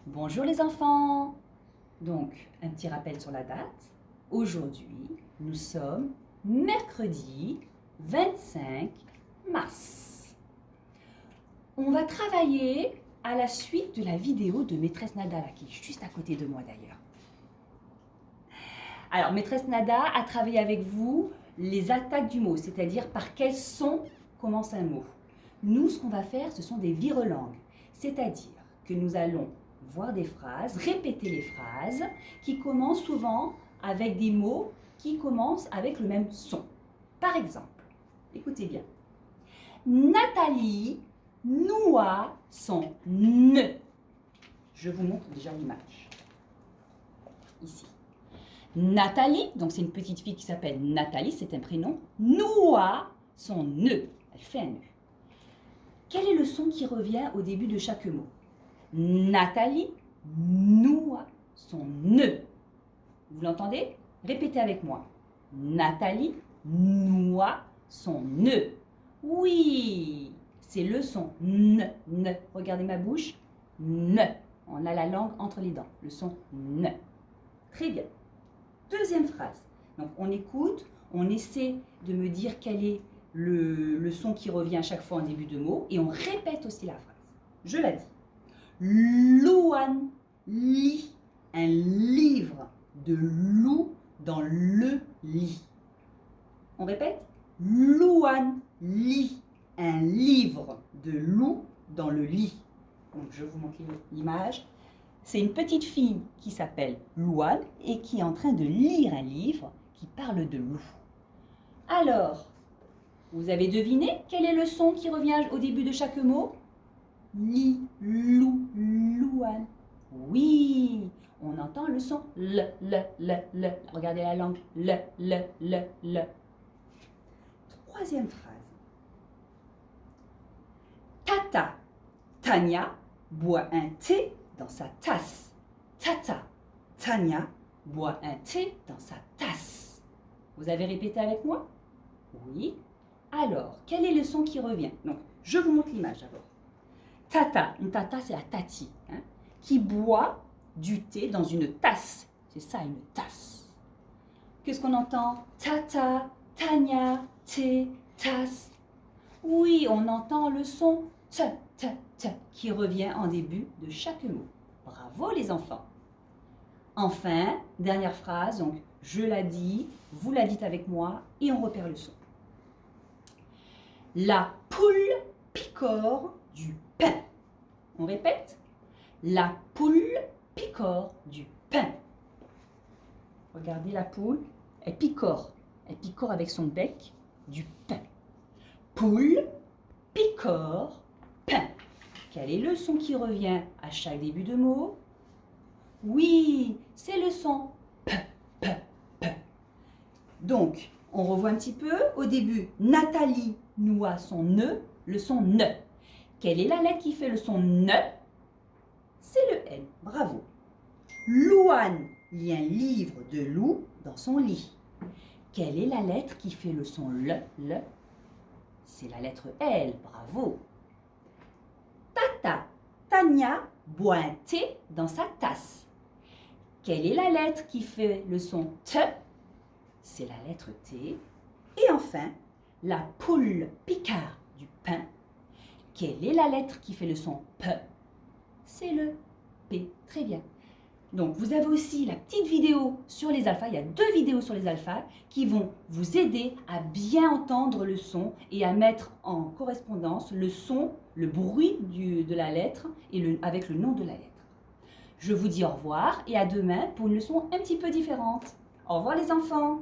Bonjour les enfants. Donc, un petit rappel sur la date. Aujourd'hui, nous sommes mercredi 25 mars. On va travailler à la suite de la vidéo de Maîtresse Nada, qui est juste à côté de moi d'ailleurs. Alors, Maîtresse Nada a travaillé avec vous les attaques du mot, c'est-à-dire par quel son commence un mot. Nous, ce qu'on va faire, ce sont des virelangues, c'est-à-dire que nous allons voir des phrases, répéter les phrases qui commencent souvent avec des mots qui commencent avec le même son. Par exemple, écoutez bien. Nathalie noua son ne. Je vous montre déjà l'image. Ici. Nathalie, donc c'est une petite fille qui s'appelle Nathalie, c'est un prénom, noua son ne. Elle fait un nœud. Quel est le son qui revient au début de chaque mot? Nathalie noua son ne. Vous l'entendez? Répétez avec moi. Nathalie noua son ne. Oui, c'est le son ne. Regardez ma bouche. Ne. On a la langue entre les dents. Le son ne. Très bien. Deuxième phrase. Donc on écoute, on essaie de me dire quel est le son qui revient à chaque fois en début de mot et on répète aussi la phrase. Je la dis. Louane lit un livre de loup dans le lit. On répète. Louane lit un livre de loup dans le lit. Donc je vous montre l'image. C'est une petite fille qui s'appelle Louane et qui est en train de lire un livre qui parle de loup. Alors, vous avez deviné quel est le son qui revient au début de chaque mot? Li, lou, louane. Oui, on entend le son le. Regardez la langue. Le. Troisième phrase. Tata, Tania boit un thé dans sa tasse. Tata, Tania boit un thé dans sa tasse. Vous avez répété avec moi? Oui. Alors, quel est le son qui revient? Donc, je vous montre l'image d'abord. Tata, une tata c'est la tati, qui boit du thé dans une tasse. C'est ça une tasse. Qu'est-ce qu'on entend? Tata, Tania, thé, tasse. Oui, on entend le son t qui revient en début de chaque mot. Bravo les enfants. Enfin, dernière phrase, donc je la dis, vous la dites avec moi et on repère le son. La poule picore du pain. On répète. La poule picore du pain. Regardez la poule, elle picore. Elle picore avec son bec du pain. Poule picore pain. Quel est le son qui revient à chaque début de mot? Oui, c'est le son p. Donc, on revoit un petit peu. Au début, Nathalie noua son ne, le son ne. Quelle est la lettre qui fait le son ne? C'est le N. Bravo. Louane lit un livre de loup dans son lit. Quelle est la lettre qui fait le son le? C'est la lettre L. Bravo. Tata, Tania boit un thé dans sa tasse. Quelle est la lettre qui fait le son T? C'est la lettre T. Et enfin, la poule picard du pain. Quelle est la lettre qui fait le son P? C'est le P. Très bien. Donc, vous avez aussi la petite vidéo sur les alphas. Il y a 2 vidéos sur les alphas qui vont vous aider à bien entendre le son et à mettre en correspondance le son, le bruit de la lettre et avec le nom de la lettre. Je vous dis au revoir et à demain pour une leçon un petit peu différente. Au revoir les enfants!